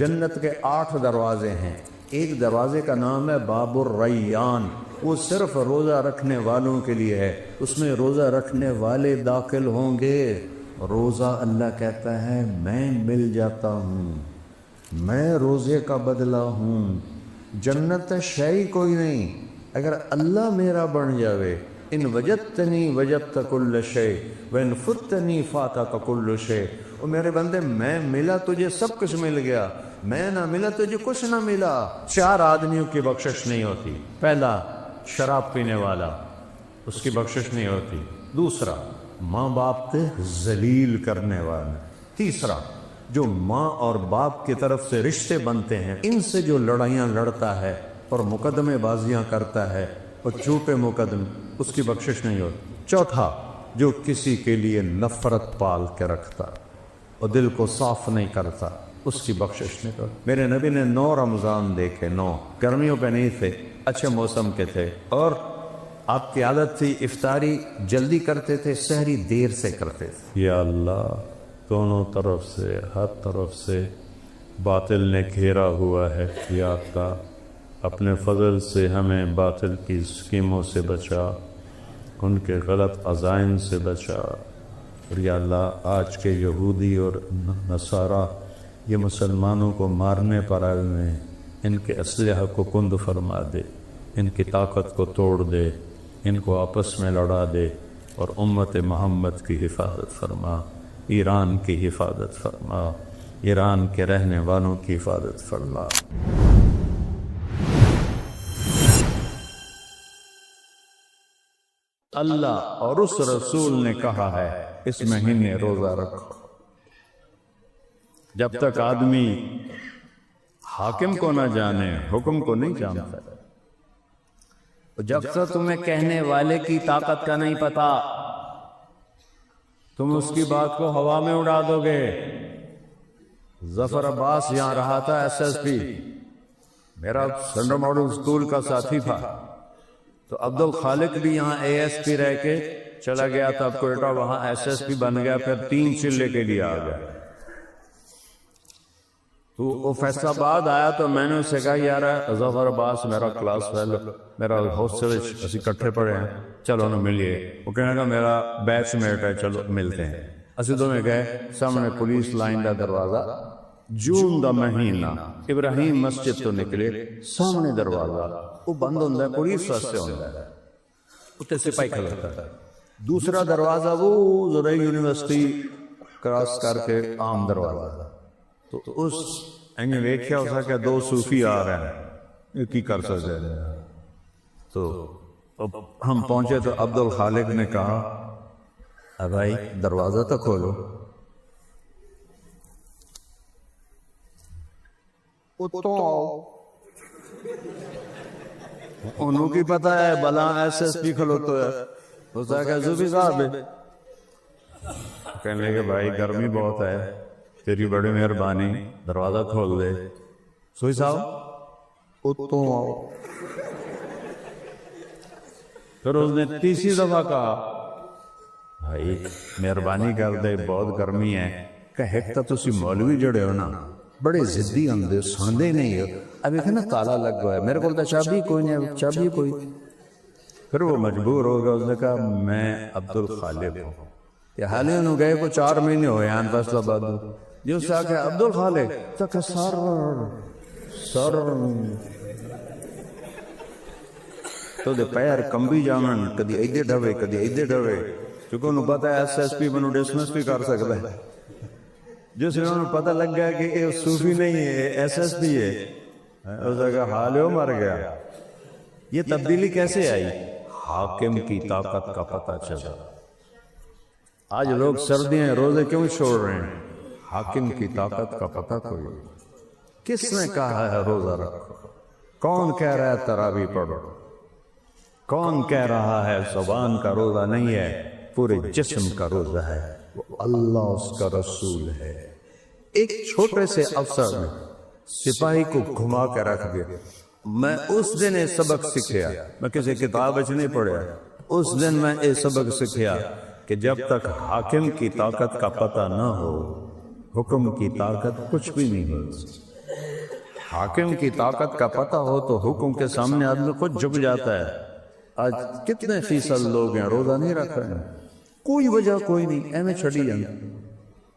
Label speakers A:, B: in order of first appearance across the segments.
A: جنت کے 8 دروازے ہیں، ایک دروازے کا نام ہے باب الریان، وہ صرف روزہ رکھنے والوں کے لیے ہے، اس میں روزہ رکھنے والے داخل ہوں گے۔ روزہ اللہ کہتا ہے میں مل جاتا ہوں، میں روزے کا بدلہ ہوں۔ جنت شے کوئی نہیں، اگر اللہ میرا بن جاوے، ان وجدتنی وجدت کل شے وان فتنی فاتک کل شے، او میرے بندے میں ملا تجھے سب کچھ مل گیا، میں نہ ملا تجھے کچھ نہ ملا۔ 4 آدمیوں کی بخشش نہیں ہوتی۔ پہلا شراب پینے والا، اس کی بخشش نہیں ہوتی۔ دوسرا ماں باپ کے ذلیل کرنے والا۔ تیسرا جو ماں اور باپ کی طرف سے رشتے بنتے ہیں، ان سے جو لڑائیاں لڑتا ہے اور مقدمے بازیاں کرتا ہے اور جھوٹے مقدمے، اس کی بخشش نہیں ہوتی۔ چوتھا جو کسی کے لیے نفرت پال کے رکھتا اور دل کو صاف نہیں کرتا، اس کی بخشش نہیں کرتا۔ میرے نبی نے 9 رمضان دیکھے، 9 گرمیوں پہ نہیں تھے، اچھے موسم کے تھے، اور آپ کی عادت تھی افطاری جلدی کرتے تھے، سحری دیر سے کرتے تھے۔ یا اللہ، دونوں طرف سے، ہر طرف سے باطل نے گھیرا ہوا ہے، یا اللہ اپنے فضل سے ہمیں باطل کی اسکیموں سے بچا، ان کے غلط عزائم سے بچا، اور یا اللہ آج کے یہودی اور نصارہ یہ مسلمانوں کو مارنے پر آئے ہوئے ہیں، ان کے اسلحہ کو کند فرما دے، ان کی طاقت کو توڑ دے، ان کو آپس میں لڑا دے، اور امت محمد کی حفاظت فرما، ایران کی حفاظت فرما، ایران کے رہنے والوں کی حفاظت فرما۔ اللہ اور اس رسول نے کہا ہے اس مہینے روزہ رکھو۔ جب تک آدمی حاکم کو نہ جانے، حکم کو نہیں جانتا، جب تک تمہیں کہنے والے کی طاقت کا نہیں پتا، تم اس کی بات کو ہوا میں اڑا دو گے۔ ظفر عباس یہاں رہا تھا، ایس ایس پی، میرا سینٹرل ماڈل اسکول کا ساتھی تھا، تو عبد الخالق بھی یہاں اے ایس پی رہ کے چلا گیا تھا کوئٹہ، وہاں ایس ایس پی بن گیا، پھر 3 چلے کے لیے آ گیا۔ تو وہ فیصل آباد آیا تو میں نے اسے کہا یار ظفر عباس میرا کلاس فیلو، میرا ہاسٹل اسی کٹھے پڑے ہیں، چلو نہ ملیے۔ وہ کہنے لگا میرا بیچ میٹ ہے، چلو ملتے ہیں۔ اسی دو میں گئے، سامنے پولیس لائن کا دروازہ، جون دا مہینہ، ابراہیم مسجد تو نکلے، سامنے دروازہ وہ بند ہوتا ہے، پولیس واسطے ہوتا ہے، اتنے سپاہی کھڑا ہے۔ دوسرا دروازہ وہ زرعی یونیورسٹی کراس کر کے عام دروازہ، تو اس انہیں ویکھیا ہو سکا کہ 2 صوفی آ رہے ہیں، یہ کی کر سکتے ہیں۔ تو ہم پہنچے تو عبد الخالق نے کہا بھائی دروازہ تو کھولو۔ انہوں کی پتہ ہے بلا ایس ایس پی کھلوتا ہے، اس نے کہا صوفی صاحب ہے، کہنے لگے بھائی گرمی بہت ہے، تیری بڑی مہربانی دروازہ کھول دے۔ صوفی صاحب اتوں آؤ۔ پھر اس نے 3ری دفعہ کہا بھائی مہربانی کر دے، بہت گرمی ہے۔ کہ ایک تو تسی مولوی جڑے ہو نا، بڑے ضدی ہوندے، سوندے نہیں ہو، اب ایک نا تالا لگ گیا ہے، میرے کو تو چابی کوئی نہیں، چابی کوئی۔ پھر وہ مجبور ہو گیا، اس نے کہا میں عبد الخالق ہوں۔ یہ حالی انہوں گئے کو 4 مہینے ہوئے ہیں فیصل آباد، جو سے آ کے عبد الخالق تک سر تو دے پیر کمبی جامن، کدی ایدے ڈھوے کدی ایدے ڈھوے، کیونکہ انہوں پتہ ہے ایس ایس پی بنو ڈسمس بھی کر سکتا ہے۔ جس نے انہوں پتہ لگ گیا کہ یہ صوفی نہیں ہے، ایس ایس پی ہے، اس نے کہا حالیو مر گیا۔ یہ تبدیلی کیسے آئی؟ حاکم کی طاقت کا پتہ چلا۔ آج لوگ سردیاں روزے کیوں چھوڑ رہے ہیں؟ حاکم کی طاقت کا پتہ کوئی۔ کس نے کہا ہے روزہ رکھو؟ کون کہہ رہا ہے تراویح پڑھو؟ کون کہہ رہا ہے زبان کا روزہ نہیں ہے، پورے جسم کا روزہ ہے، وہ اللہ اس کا رسول ہے۔ ایک چھوٹے سے افسر نے سپاہی کو گھما کے رکھ دیا۔ میں اس دن یہ سبق سیکھیا، میں کسی کتاب وچ نہیں پڑھیا، اس دن میں یہ سبق سیکھیا کہ جب تک حاکم کی طاقت کا پتہ نہ ہو، حکم کی طاقت کچھ بھی نہیں ہوتی۔ حاکم کی طاقت کا پتہ ہو تو حکم کے سامنے آدمی خود جھک جاتا ہے۔ آج کتنے فیصد لوگ ہیں روزہ نہیں رکھ رہے ہیں، کوئی وجہ کوئی نہیں، ایویں چھڑی جانا،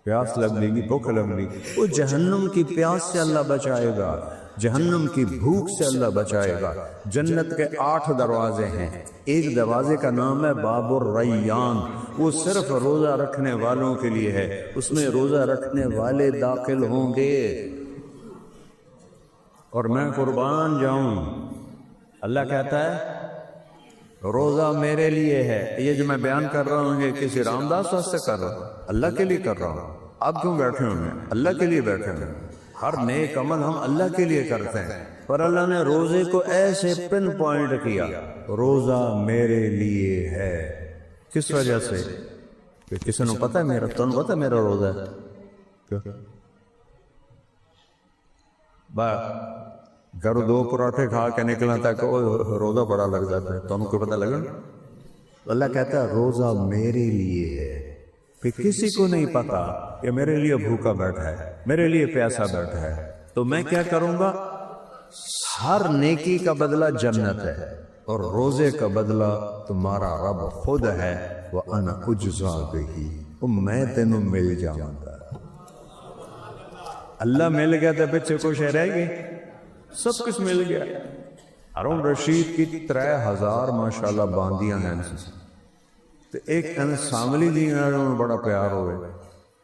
A: پیاس لگ لے گی، بھوک لگ لے گی، وہ جہنم کی پیاس سے اللہ بچائے گا، جہنم کی بھوک سے اللہ بچائے گا۔ جنت کے 8 دروازے ہیں، ایک دروازے کا نام ہے باب الریان، وہ صرف روزہ رکھنے والوں کے لیے ہے، اس میں روزہ رکھنے والے داخل ہوں گے۔ اور میں قربان جاؤں، اللہ کہتا ہے روزہ میرے لیے ہے۔ یہ جو میں بیان کر رہا ہوں یہ کسی رام داس واسطے کر رہا ہوں، اللہ کے لیے کر رہا ہوں۔ آپ کیوں بیٹھے ہوئے ہیں؟ اللہ کے لیے بیٹھے ہوئے ہیں۔ ہر نیک عمل ہم اللہ کے لیے کرتے ہیں، پر اللہ نے روزے کو ایسے پن پوائنٹ کیا، روزہ میرے لیے ہے۔ کس وجہ سے؟ کہ کسی نے پتہ ہے میرا، تو پتہ ہے میرا روزہ ہے، گھر 2 پراٹھے کھا کے نکلنا تھا کہ روزہ بڑا لگ جاتا ہے، تو ان کو پتہ لگا۔ اللہ کہتا ہے روزہ میرے لیے ہے، پھر کسی کو نہیں پتا کہ میرے لیے بھوکا بیٹھا ہے، میرے لیے پیاسا بیٹھا ہے، تو میں کیا کروں گا؟ ہر نیکی کا بدلہ جنت ہے، اور روزے کا بدلہ تمہارا رب خود ہے، وَأَنَا أُجْزَىٰ بِهِ، میں تینوں مل جاؤں گا۔ اللہ مل گیا تو پیچھے کچھ رہ گئی، سب کچھ مل گیا۔ ہارون رشید کی 3000 ماشاءاللہ باندیاں ہیں، تو ایک ساملی دی بڑا پیار ہوئے،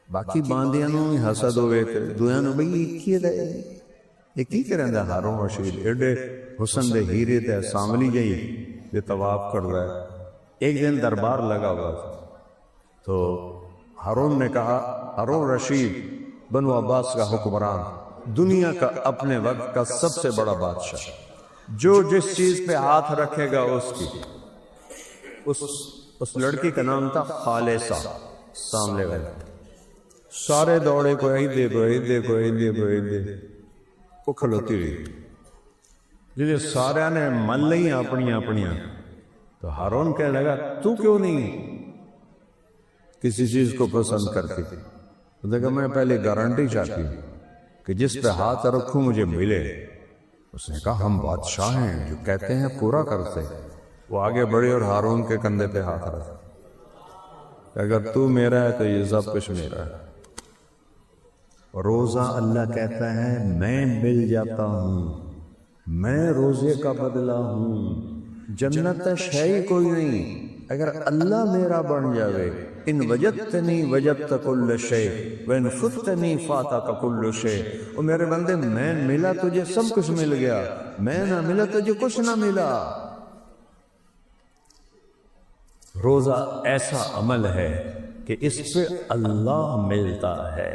A: باقی باندیاں نوں حسد ہوئے تھے، دویاں نوں بھئی یہ کی کریں دا ہارون رشید ایڈے حسن دے ہیرے تے ساملی جائی یہ طواف کر رہا ہے۔ ایک دن دربار لگا ہوا تھا، تو ہارون نے کہا ہارون رشید بنو عباس کا حکمران، دنیا کا اپنے وقت کا سب سے بڑا بادشاہ، جو جس چیز پہ ہاتھ رکھے گا اس کی، اس لڑکی کا نام تھا خالصہ، سامنے والے سارے دوڑے کو عیدے کو عیدے کو عیدے کو عیدے وہ کھلوتی رہی، جسے سارے نے من لئی اپنیاں، تو ہارون کہنے لگا تو کیوں نہیں کسی چیز کو پسند کرتی؟ دیکھا میں پہلے گارنٹی چاہتی ہوں کہ جس پہ ہاتھ رکھوں مجھے ملے۔ اس نے کہا ہم بادشاہ ہیں، جو کہتے ہیں پورا کرتے۔ وہ آگے بڑھے اور ہارون کے کندھے پہ ہاتھ رکھا، اگر تو میرا ہے تو یہ سب کچھ میرا ہے۔ روزہ اللہ کہتا ہے میں مل جاتا ہوں، میں روزے کا بدلہ ہوں، جنت شے کوئی نہیں اگر اللہ میرا بن جاوے۔ ان وجدتنی وجدت کل شے وان فتنی فاتک کل شے، او میرے بندے میں ملا تجھے سب کچھ مل گیا، میں نہ ملا تجھے کچھ نہ ملا۔ روزہ ایسا عمل ہے کہ اس پہ اللہ ملتا ہے۔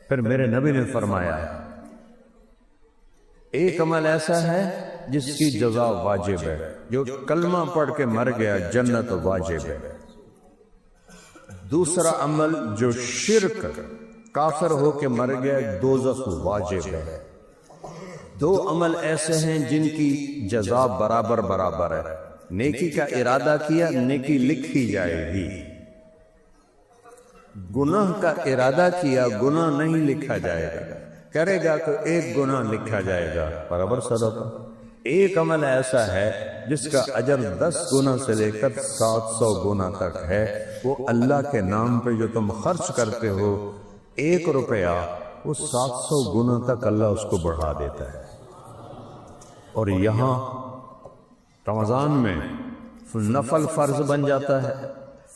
A: پھر میرے نبی نے فرمایا ایک عمل ایسا ہے جس کی جزا واجب ہے، جو کلمہ پڑھ کے مر گیا جنت واجب ہے۔ دوسرا عمل جو شرک کافر ہو کے مر گیا دوزخ واجب ہے۔ 2 عمل ایسے ہیں جن کی جزا برابر ہے، نیکی کا ارادہ کیا نیکی لکھی جائے گی، گناہ کا ارادہ کیا گناہ نہیں لکھا جائے گا، کرے گا تو 1 گناہ لکھا جائے گا برابر صدقہ۔ ایک عمل ایسا ہے جس کا اجر 10 گنا سے لے کر 700 گنا تک ہے، وہ اللہ کے نام پہ جو تم خرچ کرتے ہو 1 روپیہ، وہ 700 گنا تک اللہ اس کو بڑھا دیتا ہے۔ اور یہاں رمضان میں نفل فرض بن جاتا ہے،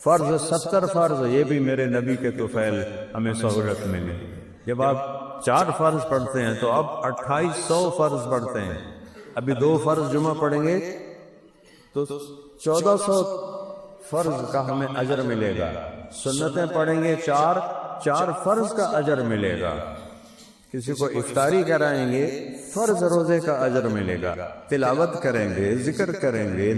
A: فرض 70 فرض، یہ بھی میرے نبی کے طفیل ہمیں سہولت ملی۔ جب آپ 4 فرض پڑھتے ہیں تو اب 2800 فرض پڑھتے ہیں، ابھی 2 فرض جمعہ پڑھیں گے تو 1400 فرض کا ہمیں اجر ملے گا، سنتیں پڑھیں گے 4 فرض کا اجر ملے گا، کسی کو افطاری کرائیں گے فرض روزے کا اجر ملے گا، تلاوت کریں گے ذکر کریں گے،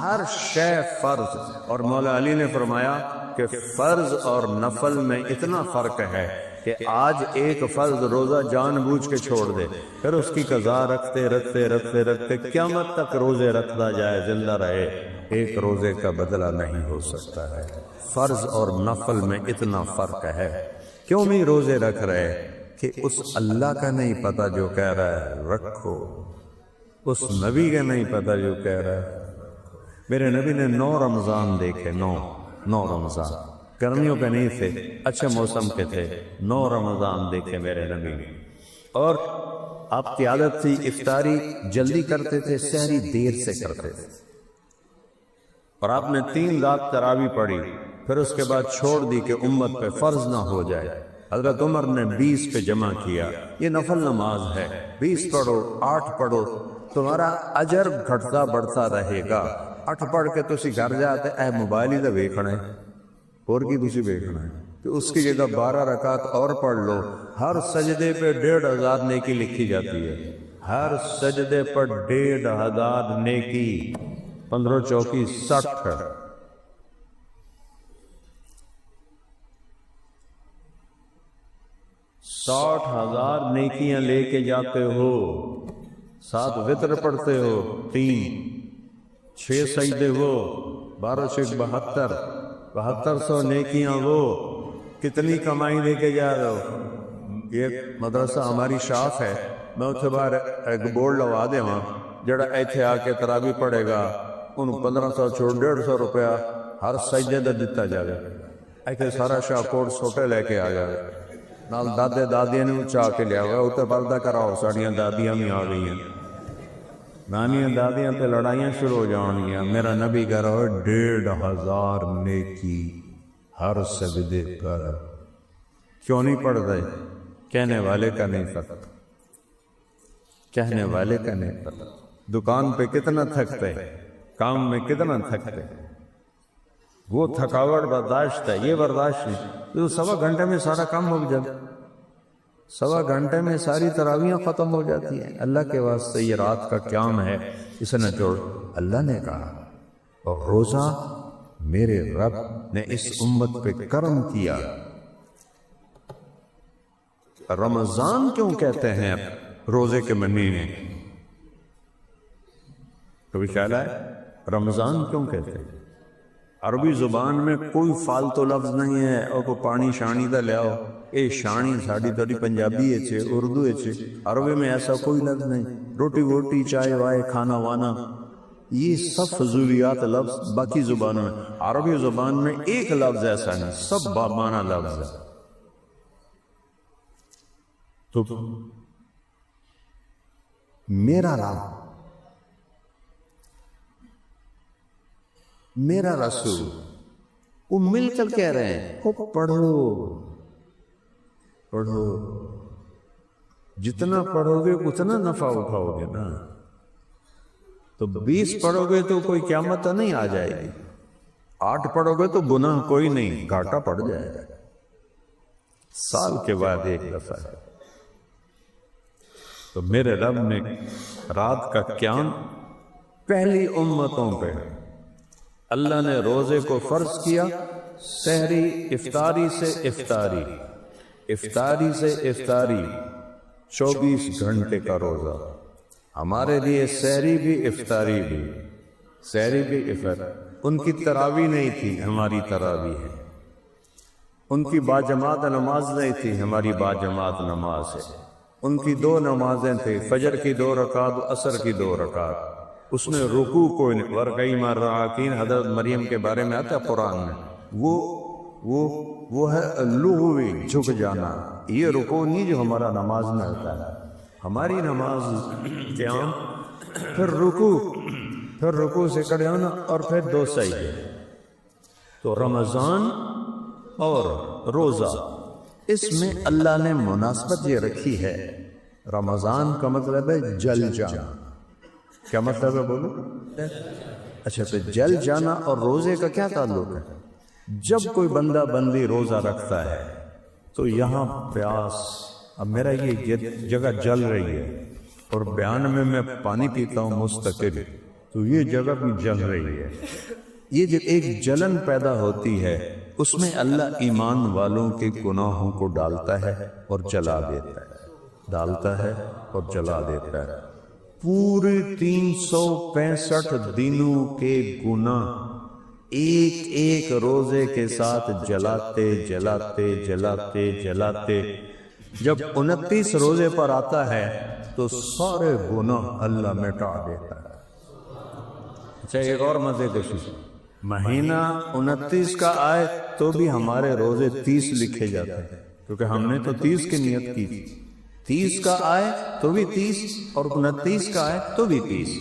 A: ہر شے فرض۔ اور مولا علی نے فرمایا کہ فرض اور نفل میں اتنا فرق ہے کہ آج ایک فرض روزہ جان بوجھ کے چھوڑ دے، پھر اس کی قضا رکھتے قیامت تک روزے رکھتا جائے زندہ رہے، ایک روزے کا بدلہ نہیں ہو سکتا ہے۔ فرض اور نفل میں اتنا فرق ہے۔ کیوں نہیں روزے رکھ رہے؟ کہ اس اللہ کا نہیں پتہ جو کہہ رہا ہے رکھو، اس نبی کا نہیں پتہ جو کہہ رہا ہے۔ میرے نبی نے 9 رمضان دیکھے، 9 رمضان، گرمیوں پہ نہیں تھے، اچھے موسم کے تھے، 9 رمضان دیکھے میرے نبی نے۔ اور آپ کی عادت تھی افطاری جلدی کرتے تھے، سحری دیر سے کرتے تھے، اور آپ نے 3 رات تراویح پڑھی، پھر اس کے بعد چھوڑ دی کہ امت پہ فرض نہ ہو جائے۔ حضرت عمر نے 20 پہ جمع کیا، یہ نفل نماز ہے، 20 پڑھو، 8 پڑھو، تمہارا اجر گھٹتا بڑھتا رہے گا۔ 8 پڑھ کے تسی گھر جاتے اے موبائل ہی تو ویکھنا ہے، اور کی تسی ویکھنا ہے، تو اس کی جگہ 12 رکعت اور پڑھ لو۔ ہر سجدے پہ 1500 نیکی لکھی جاتی ہے، ہر سجدے پر 1500 نیکی، 15 چوکی 60، 60,000 نیکیاں لے کے جاتے ہو۔ 7 وتر پڑھتے ہو، 3، 6 سجدے وہ، 12 6 72، 7200 نیکیاں وہ، کتنی کمائی لے کے جا رہے ہو؟ یہ مدرسہ ہماری شاخ ہے، میں اتنے باہر ایک بورڈ لوا دے وہاں، جڑا ایتھے آ کے تراویح پڑھے گا انہوں 1500 چھوڑ 150 روپیہ ہر سجدے دا دتا جائے، ایتھے سارا شاہ کوٹ سوٹے لے کے آ جائے، نال دادے دادیاں نے چاہ کے لیا ہوا، اتنے پردہ کراؤ، ساڑیاں دادیاں بھی آ گئی ہیں، نانیاں دادیاں تے لڑائیاں شروع ہو جانگیاں۔ میرا نبی کہہ رہا ہے 1500 نیکی ہر سجدے پر۔ کیوں نہیں پڑھ رہے؟ کہنے والے کا نہیں پتہ، کہنے والے کا نہیں پتہ۔ دکان پہ کتنا تھکتے، کام میں کتنا تھکتے، وہ تھکاوٹ برداشت ہے، یہ برداشت نہیں۔ تو 1.25 گھنٹے میں سارا کام ہو جاتا، 1.25 گھنٹے میں ساری تراویحیں ختم ہو جاتی ہیں۔ اللہ کے واسطے یہ رات کا قیام ہے، اسے نہ چھوڑ۔ اللہ نے کہا، اور روزہ میرے رب نے اس امت پہ کرم کیا۔ رمضان کیوں کہتے ہیں روزے کے مہینے؟ کبھی خیال ہے رمضان کیوں کہتے ہیں؟ عربی زبان میں کوئی فالتو لفظ نہیں ہے، اور کو پانی شانی دا لے آؤ، اے شانی ساڑی توڑی پنجابی ہے، اردو ہے، عربی میں ایسا کوئی لفظ نہیں۔ روٹی ووٹی، چائے وائے، کھانا وانا، یہ سب فضولیات لفظ باقی زبانوں میں، عربی زبان میں ایک لفظ ایسا نہیں، سب بامانہ لفظ ہے۔ تو میرا رب، میرا رسول، وہ مل کر کہہ رہے ہیں وہ پڑھو پڑھو، جتنا پڑھو گے اتنا نفع اٹھاؤ گے نا۔ تو 20 پڑھو گے تو کوئی قیامت نہیں آ جائے گی، 8 پڑھو گے تو گناہ کوئی نہیں، گھاٹا پڑ جائے گا، سال کے بعد ایک دفعہ۔ تو میرے رب نے رات کا قیام پہلی امتوں پہ، اللہ نے روزے کو فرض کیا، سحری افطاری سے افطاری، افطاری سے افطاری، 24 گھنٹے کا روزہ۔ ہمارے لیے سحری بھی افطاری بھی، سحری بھی افطاری۔ ان کی تراویح نہیں تھی، ہماری تراویح ہے۔ ان کی باجماعت نماز نہیں تھی، ہماری باجماعت نماز ہے۔ ان کی 2 نمازیں تھیں، فجر کی 2 رکعت، عصر کی 2 رکعت۔ اس نے رکوع کو ورقی مرعاکین، حضرت مریم کے بارے میں آتا ہے قرآن میں، وہ ہے لغوی جھک جانا، یہ رکوع نہیں جو ہمارا نماز میں ہوتا ہے۔ ہماری نماز قیام، پھر رکوع سے کھڑے ہونا، اور پھر 2 سجدے۔ تو رمضان اور روزہ، اس میں اللہ نے مناسبت یہ رکھی ہے۔ رمضان کا مطلب ہے جل جانا۔ کیا مطلب ہے بولو؟ اچھا، تو جل جانا اور روزے کا کیا تعلق ہے؟ جب کوئی بندہ بندی روزہ رکھتا ہے تو یہاں پیاس، اب میرا یہ جگہ جل رہی ہے اور بیان میں پانی پیتا ہوں مستقل، تو یہ جگہ بھی جل رہی ہے۔ یہ جب ایک جلن پیدا ہوتی ہے، اس میں اللہ ایمان والوں کے گناہوں کو ڈالتا ہے اور جلا دیتا ہے، ڈالتا ہے اور جلا دیتا ہے۔ پورے 365 دنوں کے گناہ ایک ایک روزے کے ساتھ جلاتے جلاتے جلاتے جلاتے جب 29 روزے پر آتا ہے تو سارے گناہ اللہ مٹا دیتا ہے۔ اچھا ایک اور مزے کی چیز، مہینہ 29 کا آئے تو بھی ہمارے روزے 30 لکھے جاتے ہیں، کیونکہ ہم نے تو 30 کی نیت کی تھی۔ 30 کا آئے تو بھی 30 اور 29 کا آئے تو بھی 30۔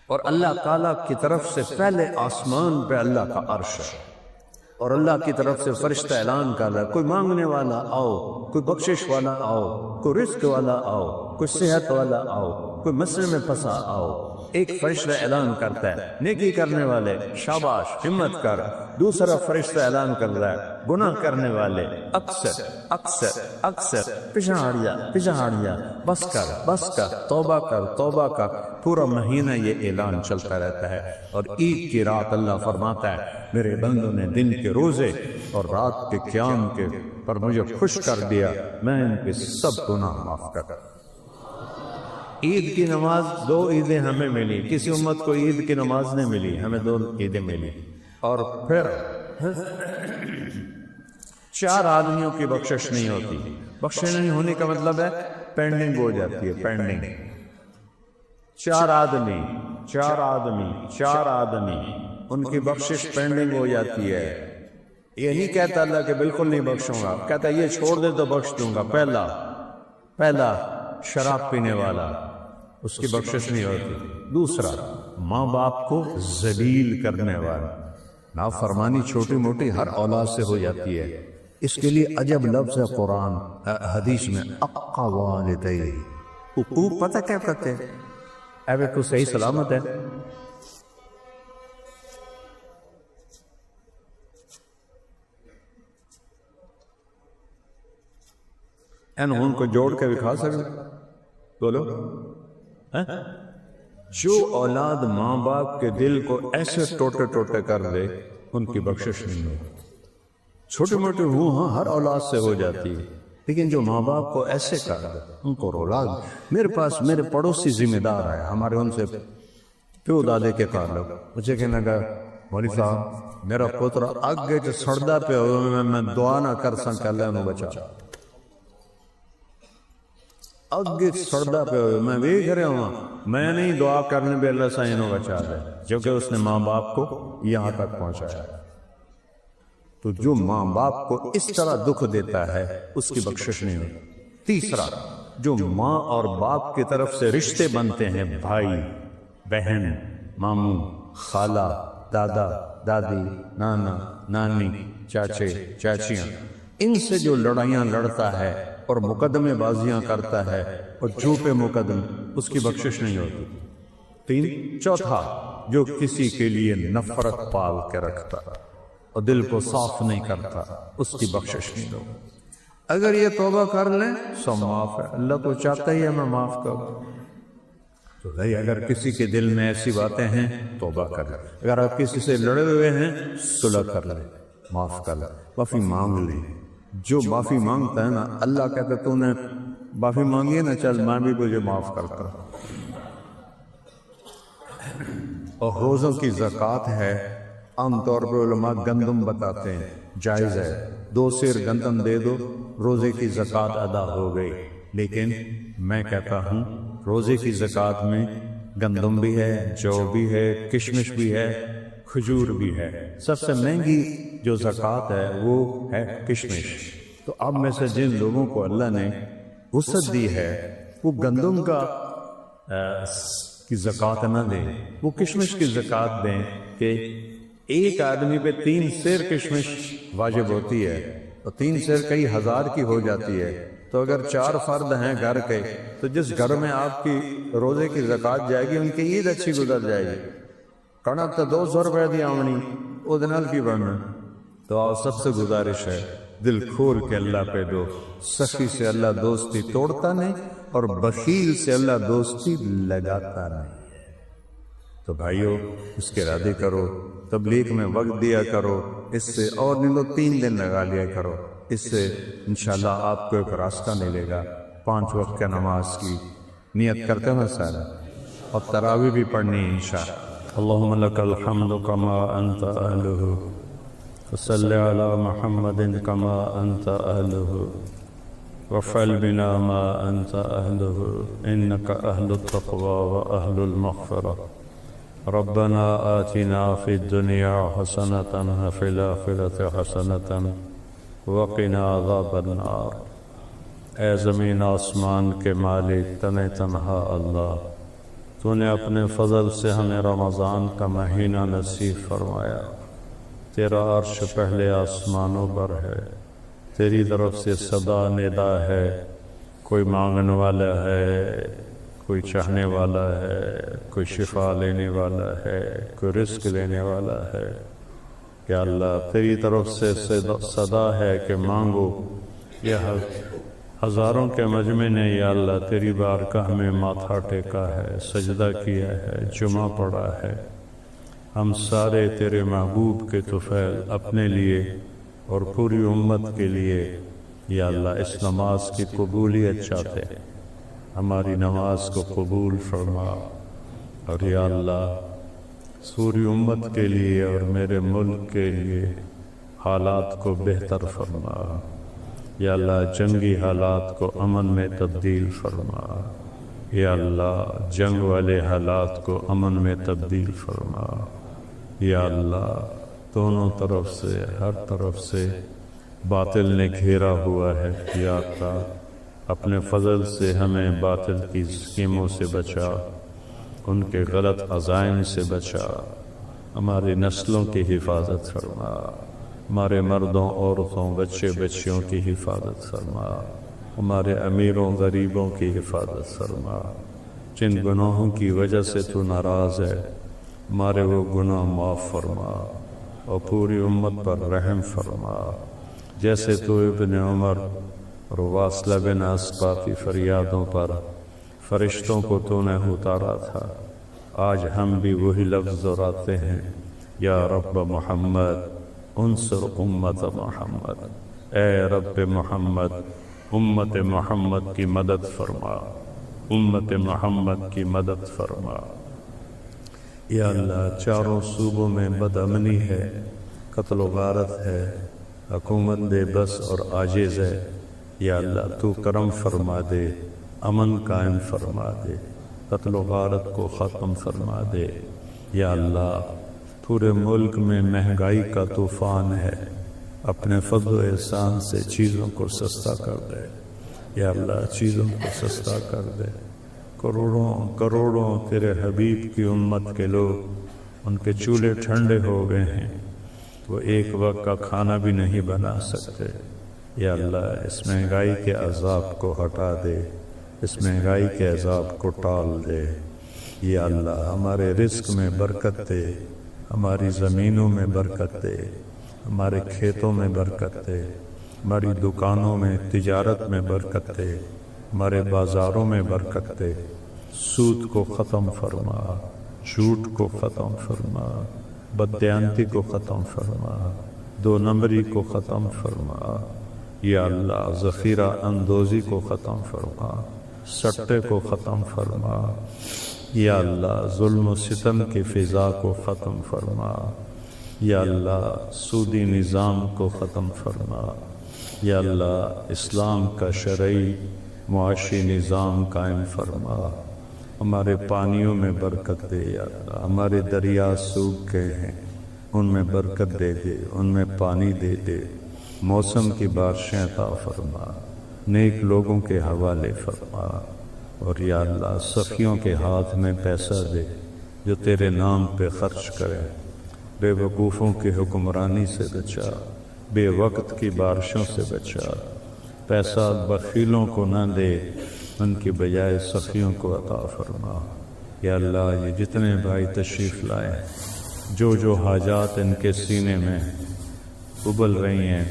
A: اور اللہ تعالیٰ کی طرف سے پہلے آسمان پہ اللہ کا عرش ہے، اور اللہ کی طرف سے فرشتہ اعلان کر رہا ہے کوئی مانگنے والا آؤ، کوئی بخشش والا آؤ، کوئی رزق والا آؤ، کوئی صحت والا آؤ، کوئی مسئلے میں پھنسا آؤ۔ ایک فرشتہ اعلان کرتا ہے نیکی کرنے والے شاباش ہمت کر، دوسرا فرشتہ اعلان کر رہا ہے گناہ کرنے والے اکثر اکثر اکثر پیچھے ہٹ جا، بس کر، توبہ کر۔ پورا مہینہ یہ اعلان چلتا رہتا ہے۔ اور عید کی رات اللہ فرماتا ہے میرے بندوں نے دن کے روزے اور رات کے قیام کے پر مجھے خوش کر دیا، میں ان کے سب گناہ معاف کر۔ عید کی نماز 2 عیدیں ہمیں ملی، کسی امت کو عید کی نماز نہیں ملی، ہمیں 2 عیدیں ملی۔ اور پھر 4 آدمیوں کی بخشش نہیں ہوتی۔ بخشش نہیں ہونے کا مطلب ہے پینڈنگ ہو جاتی ہے، پینڈنگ۔ 4 آدمی ان کی بخشش پینڈنگ ہو جاتی ہے۔ یہ نہیں کہتا اللہ کہ بالکل نہیں بخشوں گا، کہتا یہ چھوڑ دے تو بخش دوں گا۔ پہلا شراب پینے والا، اس کی بخشش نہیں ہوتی۔ دوسرا ماں باپ کو ذلیل کرنے والا، نافرمانی چھوٹی موٹی ہر اولاد سے ہو جاتی ہے، اس کے لیے عجب لفظ ہے قرآن حدیث میں، اقا والدیہ۔ حقوق پتہ کیا کہتے ہیں؟ اے تو صحیح سلامت ہے، ان کو جوڑ کے دکھا سکتے بولو؟ جو اولاد ماں باپ کے دل کو ایسے ٹوٹے کر دے ان کی بخشش نہیں ہوتی۔ چھوٹے موٹے ہاں ہر اولاد سے ہو جاتی ہے، لیکن جو ماں باپ کو ایسے کر دے ان کو اولاد۔ میرے پاس میرے پڑوسی ذمہ دار ہے، ہمارے ان سے پیو دادے کے تعلق، مجھے کہنے لگا مولوی صاحب میرا پتر آگے جو سڑدا پہ ہوئے میں دعا نہ کر سکتا اللہ انہوں بچا، اگے سڑدا پہ ہوئے میں دیکھ رہا ہوں، میں نہیں دعا کرنے پہ اللہ سے انہوں بچا دے، جو کہ اس نے ماں باپ کو یہاں تک پہنچایا۔ تو جو ماں باپ کو اس طرح دکھ دیتا ہے اس کی بخشش نہیں ہوتی۔ تیسرا جو ماں اور باپ کی طرف سے رشتے بنتے ہیں، بھائی بہن ماموں خالہ دادا دادی نانا نانی چاچے چاچیاں، ان سے جو لڑائیاں لڑتا ہے اور مقدمے بازیاں کرتا ہے اور جھوٹے مقدم، اس کی بخشش نہیں ہوتی۔ چوتھا جو کسی کے لیے نفرت پال کے رکھتا اور دل کو صاف نہیں کرتا، اس کی بخشش نہیں ہوگی۔ اگر یہ توبہ کر لیں سو معاف ہے، اللہ تو چاہتا ہی ہے میں معاف کروں۔ تو بھائی اگر کسی کے دل میں ایسی باتیں ہیں توبہ کر لیں، اگر آپ کسی سے لڑے ہوئے ہیں صلح کر لیں، معاف کر لیں، معافی مانگ لیں۔ جو معافی مانگتا ہے نا اللہ کہتا تو نے معافی مانگی ہے نا، چل میں بھی تجھے معاف کرتا ہوں۔ اور روزوں کی زکوٰۃ ہے، عام طور پر علماء گندم بتاتے ہیں، جائز ہے، 2 سیر گندم دے دو روزے کی زکوٰۃ ادا ہو گئی۔ لیکن میں کہتا ہوں روزے کی زکوٰۃ میں گندم بھی ہے، جو بھی ہے، کشمش بھی ہے، کھجور بھی ہے۔ سب سے مہنگی جو زکوٰۃ ہے وہ ہے کشمش۔ تو اب میں سے جن لوگوں کو اللہ نے وسعت دی ہے وہ گندم کا کی زکوٰۃ نہ دیں، وہ کشمش کی زکوٰۃ دیں، کہ ایک آدمی پہ 3 سیر کشمش واجب ہوتی ہے، اور 3 سیر کئی ہزار کی ہو جاتی ہے۔ تو اگر 4 فرد ہیں گھر کے، تو جس گھر میں آپ کی روزے کی زکوٰۃ جائے گی ان کی عید اچھی گزر جائے گی۔ کنک تو 200 روپے دی آمنی ادنال کی بننا۔ تو سب سے گزارش ہے دل کھول کے اللہ پہ دو، سخی سے اللہ دوستی توڑتا نہیں اور بخیل سے اللہ دوستی لگاتا نہیں۔ تو بھائیو اس کے ارادے کرو، تبلیغ میں وقت دیا کرو، اس سے اور نہیں تو 3 دن لگا لیا کرو، اس سے انشاءاللہ آپ کو ایک راستہ ملے گا۔ 5 وقت کا نماز کی نیت کرتے ہیں سارا، اور تراویح بھی پڑھنی ہے انشاءاللہ۔ اللہم لک الحمد کما انت اہلہ، وصلی علی محمد کما انت اہلہ، وافعل بنا ما أنت أهله إنك أهل التقوى وأهل المغفرة. ربنا آتنا في الدنيا حسنة وفي الآخرة حسنة وقنا عذاب النار. اے زمین آسمان کے مالک تنے تنہا اللہ، تو نے اپنے فضل سے ہمیں رمضان کا مہینہ نصیب فرمایا. تیرا عرش پہلے آسمانوں پر ہے، تیری طرف سے صدا ندا ہے. کوئی مانگنے والا ہے، کوئی چاہنے والا ہے، کوئی شفا لینے والا ہے، کوئی رزق لینے والا ہے. کہ اللہ تیری طرف سے صدا ہے کہ مانگو. یہ ہزاروں کے مجمع نے یا اللہ تیری بارگاہ میں ماتھا ٹیکا ہے، سجدہ کیا ہے، جمعہ پڑھا ہے. ہم سارے تیرے محبوب کے طفیل اپنے لیے اور پوری امت کے لیے یا اللہ اس نماز کی قبولیت چاہتے ہیں. ہماری نماز کو قبول فرما، اور یا اللہ پوری امت کے لیے اور میرے ملک کے لیے حالات کو بہتر فرما. یا اللہ جنگی حالات کو امن میں تبدیل فرما. یا اللہ جنگ والے حالات کو امن میں تبدیل فرما. یا اللہ دونوں طرف سے ہر طرف سے باطل نے گھیرا ہوا ہے. یا اللہ اپنے فضل سے ہمیں باطل کی اسکیموں سے بچا، ان کے غلط عزائم سے بچا. ہماری نسلوں کی حفاظت فرما، ہمارے مردوں عورتوں بچے بچیوں کی حفاظت فرما. ہمارے امیروں غریبوں کی حفاظت فرما. جن گناہوں کی وجہ سے تو ناراض ہے ہمارے وہ گناہ معاف فرما، اور پوری امت پر رحم فرما. جیسے تو ابن عمر اور واصلہ بن اسقا کی فریادوں پر فرشتوں کو تو نے اتارا تھا، آج ہم بھی وہی لفظ دہراتے ہیں. یا رب محمد انصر امت محمد. اے رب محمد امت محمد کی مدد فرما، امت محمد کی مدد فرما. یا اللہ چاروں صوبوں میں بد امنی ہے، قتل و غارت ہے، حکومت بے بس اور عاجز ہے. یا اللہ تو کرم فرما دے، امن قائم فرما دے، قتل و غارت کو ختم فرما دے. یا اللہ پورے ملک میں مہنگائی کا طوفان ہے، اپنے فضل و احسان سے چیزوں کو سستا کر دے. یا اللہ چیزوں کو سستا کر دے. کروڑوں کروڑوں تیرے حبیب کی امت کے لوگ ان کے چولہے ٹھنڈے ہو گئے ہیں، وہ ایک وقت کا کھانا بھی نہیں بنا سکتے. یا اللہ اس مہنگائی کے عذاب کو ہٹا دے، اس مہنگائی کے عذاب کو ٹال دے. یا اللہ ہمارے رزق میں برکت دے، ہماری زمینوں میں برکت دے، ہمارے کھیتوں میں برکت دے، ہماری دکانوں میں تجارت میں برکت دے، ہمارے بازاروں میں برکت دے. سود کو ختم فرما، جھوٹ کو ختم فرما، بددیانتی کو ختم فرما، دو نمبری کو ختم فرما. یا اللہ ذخیرہ اندوزی کو ختم فرما، سٹے کو ختم فرما. یا اللہ ظلم و ستم کی فضا کو ختم فرما. یا اللہ سودی نظام کو ختم فرما. یا اللہ اسلام کا شرعی معاشی نظام قائم فرما. ہمارے پانیوں میں برکت دے. یا اللہ ہمارے دریا سوکھ گئے ہیں، ان میں برکت دے دے، ان میں پانی دے دے. موسم کی بارشیں عطا فرما، نیک لوگوں کے حوالے فرما. اور یا اللہ سخیوں کے ہاتھ میں پیسہ دے جو تیرے نام پہ خرچ کرے. بے وقوفوں کی حکمرانی سے بچا، بے وقت کی بارشوں سے بچا. پیسہ بخیلوں کو نہ دے، ان کی بجائے سخیوں کو عطا فرما. یا اللہ یہ جتنے بھائی تشریف لائے، جو حاجات ان کے سینے میں ابل رہی ہیں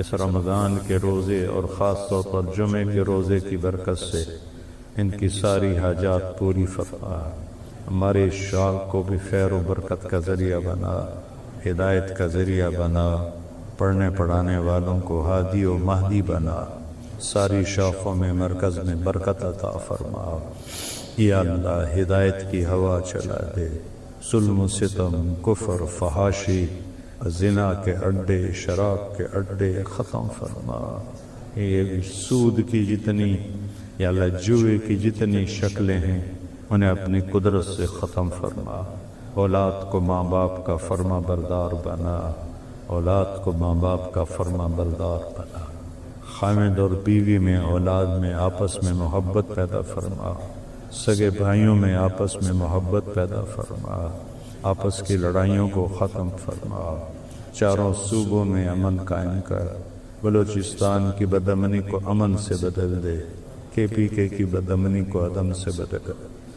A: اس رمضان کے روزے اور خاص طور پر جمعے کے روزے کی برکت سے ان کی ساری حاجات پوری فرما. ہمارے شعب کو بھی خیر و برکت کا ذریعہ بنا، ہدایت کا ذریعہ بنا، پڑھنے پڑھانے والوں کو ہادی و مہدی بنا. ساری شاخوں میں مرکز میں برکت عطا فرما. یا اللہ ہدایت کی ہوا چلا دے. ظلم و ستم، کفر، فحاشی، زنا کے اڈے، شراب کے اڈے ختم فرما. یہ سود کی جتنی یا اللہ جوئے کی جتنی شکلیں ہیں انہیں اپنی قدرت سے ختم فرما، اولاد کو ماں باپ کا فرما بردار بنا، اولاد کو ماں باپ کا فرما بردار بنا، خامد اور بیوی میں اولاد میں آپس میں محبت پیدا فرما، سگے بھائیوں میں آپس میں محبت پیدا فرما، آپس کی لڑائیوں کو ختم فرما، چاروں صوبوں میں امن قائم کر، بلوچستان کی بدامنی کو امن سے بدل دے، KPK کی بدامنی کو عدم سے بدل،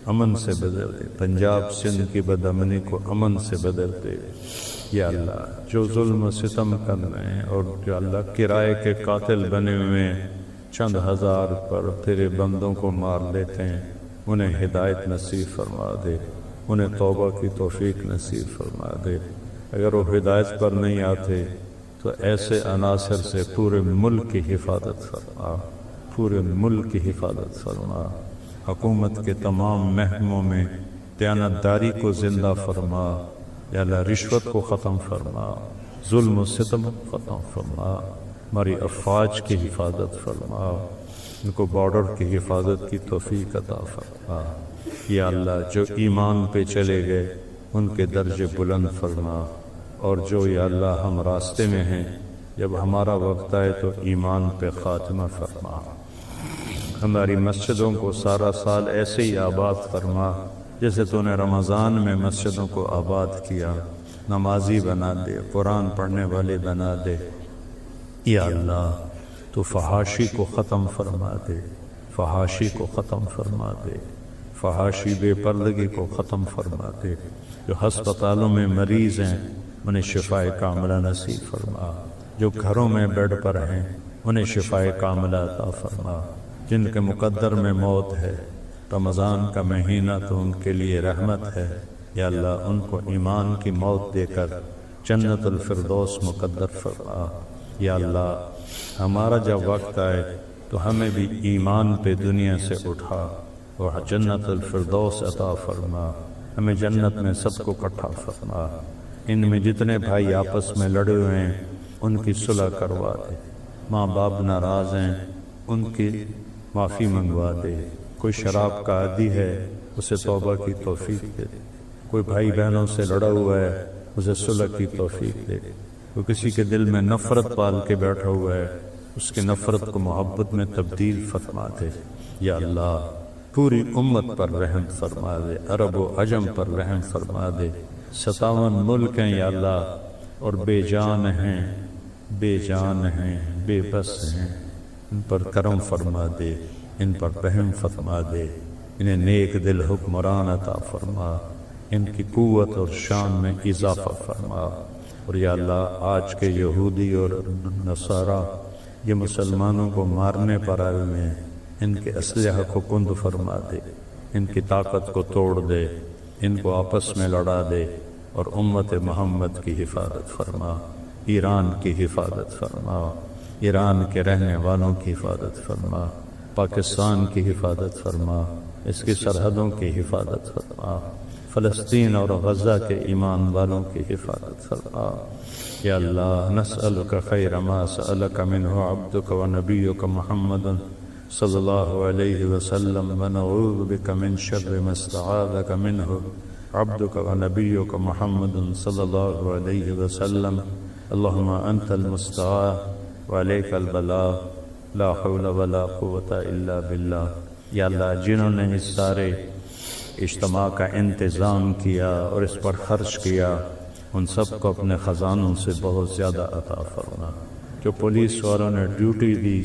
A: امن سے بدل دے، پنجاب سندھ کی بدامنی کو امن سے بدل دے۔ یا اللہ جو ظلم و ستم کر رہے ہیں اور جو اللہ کرائے کے قاتل بنے ہوئے ہیں، چند ہزار پر تیرے بندوں کو مار لیتے ہیں، انہیں ہدایت نصیب فرما دے، انہیں توبہ کی توفیق نصیب فرما دے۔ اگر وہ ہدایت پر نہیں آتے تو ایسے عناصر سے پورے ملک کی حفاظت فرما، پورے ملک کی حفاظت فرما، حکومت کے تمام محکموں میں دیانتداری کو زندہ فرما، یا اللہ رشوت کو ختم فرما، ظلم و ستم ختم فرما، ہماری افواج کی حفاظت فرما، ان کو بارڈر کی حفاظت کی توفیق عطا فرما۔ یا اللہ جو ایمان پہ چلے گئے ان کے درجے بلند فرما، اور جو یا اللہ ہم راستے میں ہیں جب ہمارا وقت آئے تو ایمان پہ خاتمہ فرما۔ ہماری مسجدوں کو سارا سال ایسے ہی آباد فرما جیسے تو نے رمضان میں مسجدوں کو آباد کیا، نمازی بنا دے، قرآن پڑھنے والے بنا دے۔ یا اللہ تو فحاشی کو ختم فرما دے، فحاشی کو ختم فرما دے، فحاشی بے پردگی کو ختم فرما دے۔ جو ہسپتالوں میں مریض ہیں انہیں شفاء کاملہ نصیب فرما، جو گھروں میں بیڈ پر ہیں انہیں شفاء کاملہ عطا فرما، جن کے مقدر میں موت ہے، رمضان کا مہینہ تو ان کے لیے رحمت ہے، یا اللہ ان کو ایمان کی موت دے کر جنت الفردوس مقدر فرما۔ یا اللہ ہمارا جب وقت آئے تو ہمیں بھی ایمان پہ دنیا سے اٹھا اور جنت الفردوس عطا فرما، ہمیں جنت میں سب کو اکٹھا فرما۔ ان میں جتنے بھائی آپس میں لڑے ہوئے ہیں ان کی صلح کروا دے، ماں باپ ناراض ہیں ان کی معافی منگوا دے، کوئی شراب کا عادی ہے اسے توبہ کی توفیق دے، کوئی بھائی بہنوں سے لڑا ہوا ہے اسے صلح کی توفیق دے، کوئی کسی کے دل میں نفرت پال کے بیٹھا ہوا ہے اس کی نفرت کو محبت میں تبدیل فرما دے۔ یا اللہ پوری امت پر رحم فرما دے، عرب و عجم پر رحم فرما دے۔ 57 ملک ہیں یا اللہ اور بے جان ہیں، بے جان ہیں، بے بس ہیں، ان پر کرم فرما دے، ان پر رحم فرما دے، انہیں نیک دل حکمران عطا فرما، ان کی قوت اور شان میں اضافہ فرما۔ اور یا اللہ آج کے یہودی اور نصارہ یہ مسلمانوں کو مارنے پر آئے ہوئے ہیں، ان کے اسلحہ کو کند فرما دے، ان کی طاقت کو توڑ دے، ان کو آپس میں لڑا دے، اور امت محمد کی حفاظت فرما، ایران کی حفاظت فرما، ایران کے رہنے والوں کی حفاظت فرما، پاکستان کی حفاظت فرما، اس کی سرحدوں کی حفاظت فرما، فلسطین اور غزہ کے ایمان والوں کی حفاظت فرما۔ یا اللہ نسألک خیر ما سألک منہ عبدک و نبیک محمد صلی اللہ علیہ وسلم ونعوذ بک من شر ما استعاذک منہ عبدک و نبیک محمد صلی اللہ علیہ وسلم۔ اللہم انت المستعان وعلیک البلاغ لا حول ولا قوة الا باللہ۔ یا اللہ جنہوں نے اس سارے اجتماع کا انتظام کیا اور اس پر خرچ کیا ان سب کو اپنے خزانوں سے بہت زیادہ عطا فرما۔ جو پولیس والوں نے ڈیوٹی دی